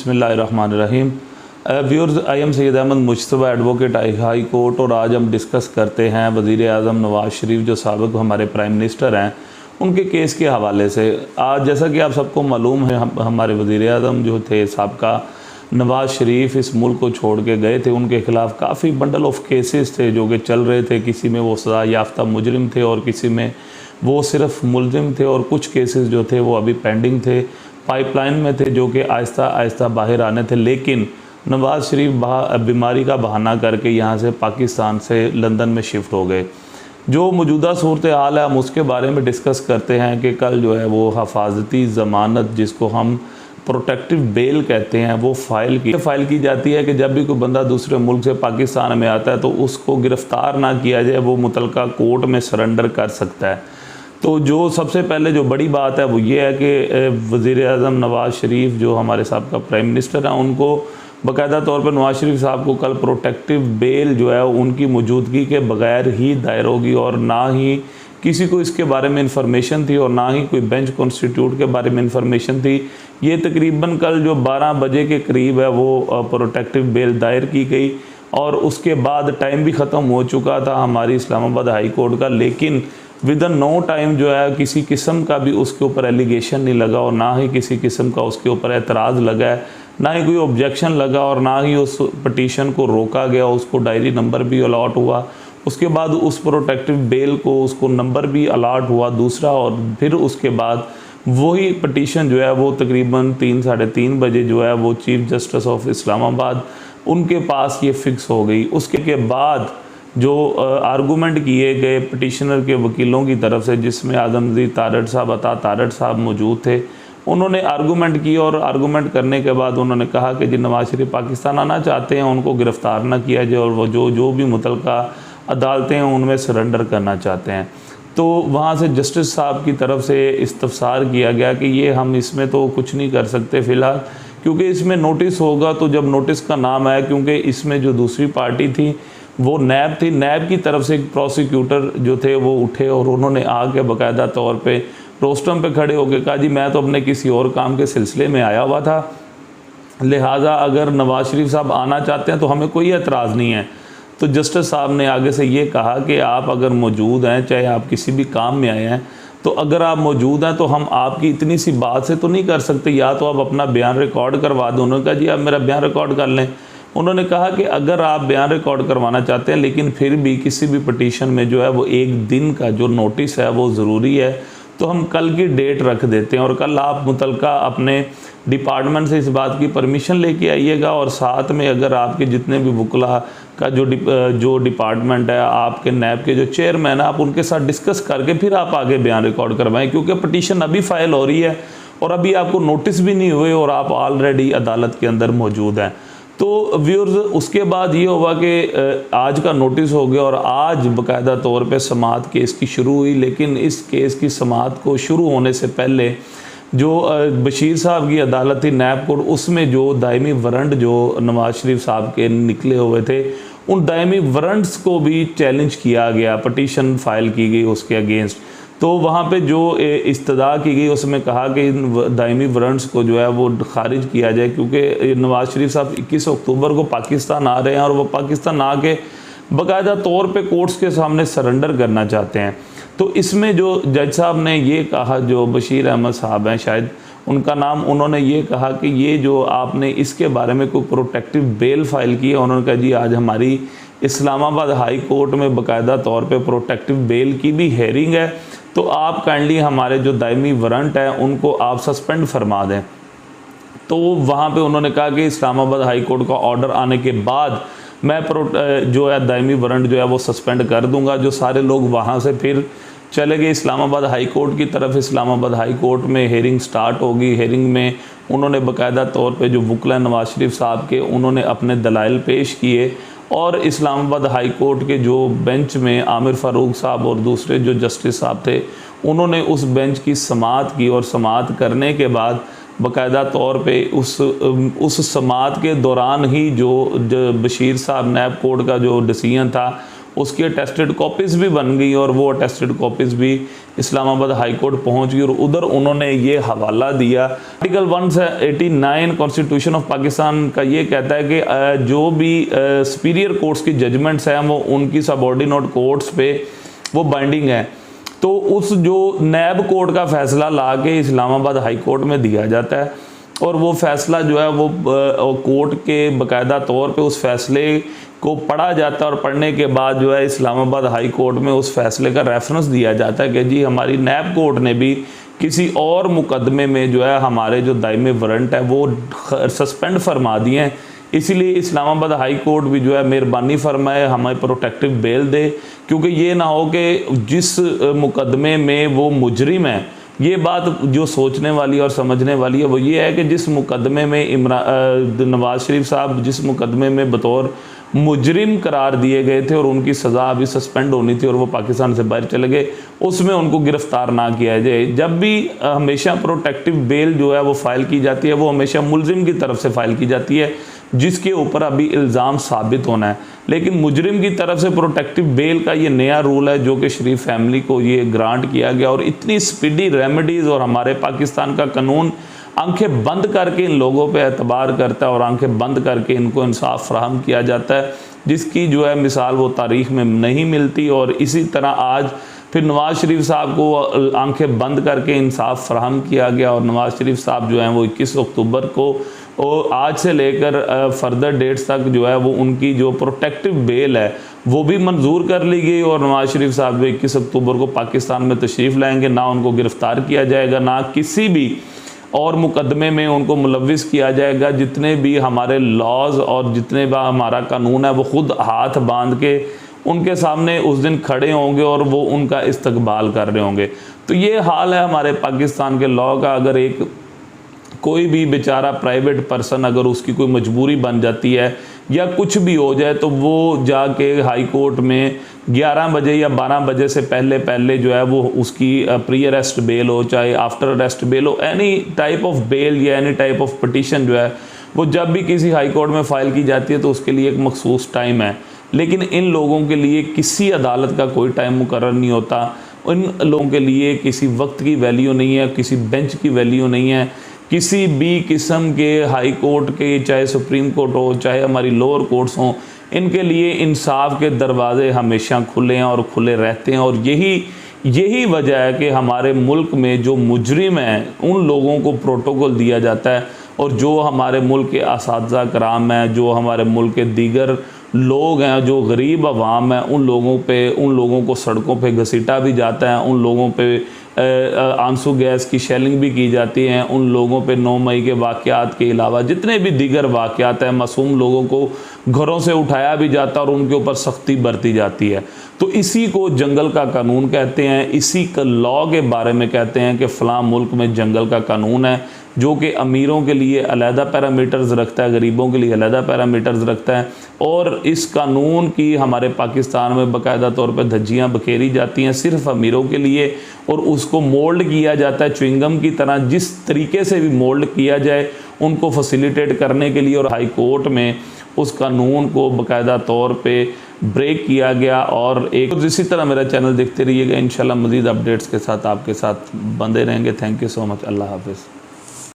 बिस्मिल्लाहिर्रहमानिर्रहीम। Viewers, I am Syed Ahmad Mushtaba, advocate High Court, और आज हम डिस्कस करते हैं वज़ीर आज़म नवाज़ शरीफ जो साबिक़ हमारे प्राइम मिनिस्टर हैं, उनके केस के हवाले से। आज जैसा कि आप सबको मालूम है, हमारे वज़ीर आज़म जो थे साबिक़ा नवाज़ शरीफ इस मुल्क को छोड़ के गए थे। उनके ख़िलाफ़ काफ़ी बंडल ऑफ केसेस थे जो कि चल रहे थे। किसी में वो सज़ा याफ्ता मुजरिम थे और किसी में वो सिर्फ मुलजिम थे, और कुछ केसेस जो थे वो अभी पेंडिंग थे, पाइपलाइन में थे, जो कि आहिस्ता आहिस्ता बाहर आने थे। लेकिन नवाज़ शरीफ बीमारी का बहाना करके यहाँ से पाकिस्तान से लंदन में शिफ्ट हो गए। जो मौजूदा सूरत हाल है हम उसके बारे में डिस्कस करते हैं कि कल जो है वो हफाजती ज़मानत, जिसको हम प्रोटेक्टिव बेल कहते हैं, वो फ़ाइल की जाती है कि जब भी कोई बंदा दूसरे मुल्क से पाकिस्तान में आता है तो उसको गिरफ़्तार ना किया जाए, वो मुतलका कोर्ट में सरेंडर कर सकता है। तो जो सबसे पहले जो बड़ी बात है वो ये है कि वज़ीर आज़म नवाज़ शरीफ जो हमारे साहब का प्राइम मिनिस्टर हैं, उनको बाकायदा तौर पर नवाज़ शरीफ साहब को कल प्रोटेक्टिव बेल जो है उनकी मौजूदगी के बगैर ही दायर होगी, और ना ही किसी को इसके बारे में इंफॉर्मेशन थी और ना ही कोई बेंच कॉन्स्टिट्यूट के बारे में इंफॉर्मेशन थी। ये तकरीबन कल जो 12 बजे के करीब है वो प्रोटेक्टिव बेल दायर की गई, और उसके बाद टाइम भी ख़त्म हो चुका था हमारी इस्लामाबाद हाई कोर्ट का। लेकिन विद इन नो टाइम जो है किसी किस्म का भी उसके ऊपर एलिगेशन नहीं लगा, और ना ही किसी किस्म का उसके ऊपर एतराज़ लगा है, ना ही कोई ऑब्जेक्शन लगा, और ना ही उस पटिशन को रोका गया। उसको डायरी नंबर भी अलॉट हुआ, उसके बाद उस प्रोटेक्टिव बेल को उसको नंबर भी अलॉट हुआ दूसरा, और फिर उसके बाद वही पटिशन जो है वो तकरीबन 3 साढ़े 3 बजे जो है वो चीफ जस्टिस ऑफ इस्लामाबाद उनके पास ये फ़िक्स हो गई। उसके बाद जो आर्गूमेंट किए गए पटिशनर के वकीलों की तरफ से, जिसमें आदमज़ीद तारड़ साहब, अता तारड़ साहब मौजूद थे, उन्होंने आर्गूमेंट किया, और आर्गूमेंट करने के बाद उन्होंने कहा कि जिन नवाज़ शरीफ पाकिस्तान आना चाहते हैं उनको गिरफ़्तार ना किया जाए, और वो जो भी मुतलका अदालतें हैं उनमें सरेंडर करना चाहते हैं। तो वहाँ से जस्टिस साहब की तरफ से इस्तफ़सार किया गया कि ये हम इसमें तो कुछ नहीं कर सकते फ़िलहाल, क्योंकि इसमें नोटिस होगा। तो जब नोटिस का नाम आया, क्योंकि इसमें जो दूसरी पार्टी थी वो नैब थी, नैब की तरफ से एक प्रोसिक्यूटर जो थे वो उठे और उन्होंने आके बाकायदा तौर पे रोस्टम पे खड़े होकर कहा, जी मैं तो अपने किसी और काम के सिलसिले में आया हुआ था, लिहाजा अगर नवाज़ शरीफ साहब आना चाहते हैं तो हमें कोई एतराज़ नहीं है। तो जस्टिस साहब ने आगे से ये कहा कि आप अगर मौजूद हैं, चाहे आप किसी भी काम में आए हैं, तो अगर आप मौजूद हैं तो हम आपकी इतनी सी बात से तो नहीं कर सकते, या तो आप अपना बयान रिकॉर्ड करवा दो। उन्होंने कहा जी आप मेरा बयान रिकॉर्ड कर लें। उन्होंने कहा कि अगर आप बयान रिकॉर्ड करवाना चाहते हैं, लेकिन फिर भी किसी भी पटिशन में जो है वो 1 दिन का जो नोटिस है वो ज़रूरी है, तो हम कल की डेट रख देते हैं, और कल आप मुतलका अपने डिपार्टमेंट से इस बात की परमिशन लेके आइएगा, और साथ में अगर आपके जितने भी वकला का जो डिपार्टमेंट है, आपके नैब के जो चेयरमैन है, आप उनके साथ डिस्कस करके फिर आप आगे बयान रिकॉर्ड करवाएं, क्योंकि पटिशन अभी फ़ाइल हो रही है और अभी आपको नोटिस भी नहीं हुए और आप ऑलरेडी अदालत के अंदर मौजूद हैं। तो व्यूअर्स, उसके बाद ये हुआ कि आज का नोटिस हो गया और आज बाकायदा तौर पे समाअत केस की शुरू हुई। लेकिन इस केस की समाअत को शुरू होने से पहले जो बशीर साहब की अदालत थी नैब कोर्ट, उसमें जो दायमी वारंट जो नवाज़ शरीफ साहब के निकले हुए थे, उन दायमी वारंट्स को भी चैलेंज किया गया, पटिशन फाइल की गई उसके अगेंस्ट। तो वहाँ पे जो इस्तदा की गई उसमें कहा कि इन दायमी वारंट्स को जो है वो खारिज किया जाए, क्योंकि नवाज़ शरीफ साहब 21 अक्टूबर को पाकिस्तान आ रहे हैं और वो पाकिस्तान आके बाकायदा तौर पे कोर्ट्स के सामने सरेंडर करना चाहते हैं। तो इसमें जो जज साहब ने ये कहा, जो बशीर अहमद साहब हैं शायद उनका नाम, उन्होंने ये कहा कि ये जो आपने इसके बारे में कोई प्रोटेक्टिव बेल फाइल की है, उन्होंने कहा जी आज हमारी इस्लामाबाद हाई कोर्ट में बाकायदा तौर पे प्रोटेक्टिव बेल की भी हेयरिंग है, तो आप काइंडली हमारे जो दायमी वारंट है उनको आप सस्पेंड फरमा दें। तो वहाँ पे उन्होंने कहा कि इस्लामाबाद हाई कोर्ट का ऑर्डर आने के बाद मैं जो है दायमी वारंट जो है वो सस्पेंड कर दूंगा। जो सारे लोग वहाँ से फिर चले गए इस्लामाबाद हाई कोर्ट की तरफ। इस्लामाबाद हाई कोर्ट में हेयरिंग स्टार्ट होगी। हेयरिंग में उन्होंने बाकायदा तौर पे जो वकला नवाज़ शरीफ साहब के, उन्होंने अपने दलाइल पेश किए, और इस्लामाबाद हाई कोर्ट के जो बेंच में आमिर फ़ारूक साहब और दूसरे जो जस्टिस साहब थे, उन्होंने उस बेंच की समाअत की, और समाअत करने के बाद बाकायदा तौर पे उस समाअत के दौरान ही जो बशीर साहब नैब कोर्ट का जो डिसीजन था उसकी अटेस्टेड कॉपीज़ भी बन गई, और वो अटेस्टेड कॉपीज़ भी इस्लामाबाद हाई कोर्ट पहुंच गई और उधर उन्होंने ये हवाला दिया। आर्टिकल 189 कॉन्स्टिट्यूशन ऑफ पाकिस्तान का ये कहता है कि जो भी सुपीरियर कोर्ट्स की जजमेंट्स हैं वो उनकी सबऑर्डिनेट कोर्ट्स पे वो बाइंडिंग है। तो उस जो नैब कोर्ट का फैसला ला के इस्लामाबाद हाई कोर्ट में दिया जाता है और वो फैसला जो है वो कोर्ट के बाकायदा तौर पे उस फैसले को पढ़ा जाता है और पढ़ने के बाद जो है इस्लामाबाद हाई कोर्ट में उस फैसले का रेफरेंस दिया जाता है कि जी हमारी नैब कोर्ट ने भी किसी और मुकदमे में जो है हमारे जो दायमी वारंट है वो सस्पेंड फरमा दिए हैं, इसीलिए इस्लामाबाद हाई कोर्ट भी जो है मेहरबानी फरमाए हमें प्रोटेक्टिव बेल दे, क्योंकि ये ना हो कि जिस मुकदमे में वो मुजरिम है, ये बात जो सोचने वाली और समझने वाली है वो ये है कि जिस मुकदमे में नवाज शरीफ साहब जिस मुकदमे में बतौर मुजरिम करार दिए गए थे और उनकी सज़ा अभी सस्पेंड होनी थी और वो पाकिस्तान से बाहर चले गए, उसमें उनको गिरफ़्तार ना किया जाए। जब भी हमेशा प्रोटेक्टिव बेल जो है वो फ़ाइल की जाती है वो हमेशा मुलजिम की तरफ से फ़ाइल की जाती है जिसके ऊपर अभी इल्ज़ाम साबित होना है, लेकिन मुजरिम की तरफ से प्रोटेक्टिव बेल का ये नया रूल है जो कि शरीफ फैमिली को ये ग्रांट किया गया और इतनी स्पीडी रेमेडीज़ और हमारे पाकिस्तान का कानून आंखें बंद करके इन लोगों पे एतबार करता है और आंखें बंद करके इनको इंसाफ फराहम किया जाता है, जिसकी जो है मिसाल वो तारीख़ में नहीं मिलती। और इसी तरह आज फिर नवाज़ शरीफ साहब को आंखें बंद करके इंसाफ फराहम किया गया और नवाज़ शरीफ साहब जो हैं वो 21 अक्टूबर को और आज से लेकर फर्दर डेट्स तक जो है वो उनकी जो प्रोटेक्टिव बेल है वो भी मंजूर कर ली गई और नवाज शरीफ साहब 21 अक्टूबर को पाकिस्तान में तशरीफ़ लाएंगे। ना उनको गिरफ़्तार किया जाएगा, ना किसी भी और मुकदमे में उनको मुलविस किया जाएगा। जितने भी हमारे लॉज और जितने भी हमारा कानून है वो ख़ुद हाथ बांध के उनके सामने उस दिन खड़े होंगे और वो उनका इस्तकबाल कर रहे होंगे। तो ये हाल है हमारे पाकिस्तान के लॉ का। अगर एक कोई भी बेचारा प्राइवेट पर्सन अगर उसकी कोई मजबूरी बन जाती है या कुछ भी हो जाए तो वो जाके हाई कोर्ट में 11 बजे या 12 बजे से पहले जो है वो उसकी प्री अरेस्ट बेल हो चाहे आफ्टर अरेस्ट बेल हो, एनी टाइप ऑफ बेल या एनी टाइप ऑफ पिटिशन जो है वो जब भी किसी हाई कोर्ट में फ़ाइल की जाती है तो उसके लिए एक मखसूस टाइम है। लेकिन इन लोगों के लिए किसी अदालत का कोई टाइम मुकर्रर नहीं होता। इन लोगों के लिए किसी वक्त की वैल्यू नहीं है, किसी बेंच की वैल्यू नहीं है, किसी भी किस्म के हाई कोर्ट के चाहे सुप्रीम कोर्ट हो चाहे हमारी लोअर कोर्ट्स हों, इनके लिए इंसाफ के दरवाज़े हमेशा खुले हैं और खुले रहते हैं। और यही वजह है कि हमारे मुल्क में जो मुजरिम हैं उन लोगों को प्रोटोकॉल दिया जाता है और जो हमारे मुल्क के असातिज़ा कराम हैं, जो हमारे मुल्क के दीगर लोग हैं, जो गरीब अवाम हैं, उन लोगों को सड़कों पे घसीटा भी जाता है, उन लोगों पे आंसू गैस की शेलिंग भी की जाती है, उन लोगों पे 9 मई के वाक़यात के अलावा जितने भी दीगर वाक़यात हैं मासूम लोगों को घरों से उठाया भी जाता है और उनके ऊपर सख्ती बरती जाती है। तो इसी को जंगल का कानून कहते हैं, इसी का लॉ के बारे में कहते हैं कि फ़लाँ मुल्क में जंगल का कानून है जो कि अमीरों के लिए अलहदा पैरामीटर्स रखता है, गरीबों के लिए अलहदा पैरामीटर्स रखता है। और इस कानून की हमारे पाकिस्तान में बाकायदा तौर पर धज्जियाँ बखेरी जाती हैं सिर्फ अमीरों के लिए और उसको मोल्ड किया जाता है च्युइंगम की तरह, जिस तरीके से भी मोल्ड किया जाए उनको फैसिलिटेट करने के लिए। और हाई कोर्ट में उस कानून को बाकायदा तौर पे ब्रेक किया गया। और एक इसी तरह मेरा चैनल देखते रहिएगा, इंशाल्लाह मज़ीद अपडेट्स के साथ आपके साथ बंधे रहेंगे। Thank you so much. अल्लाह हाफ़िज़।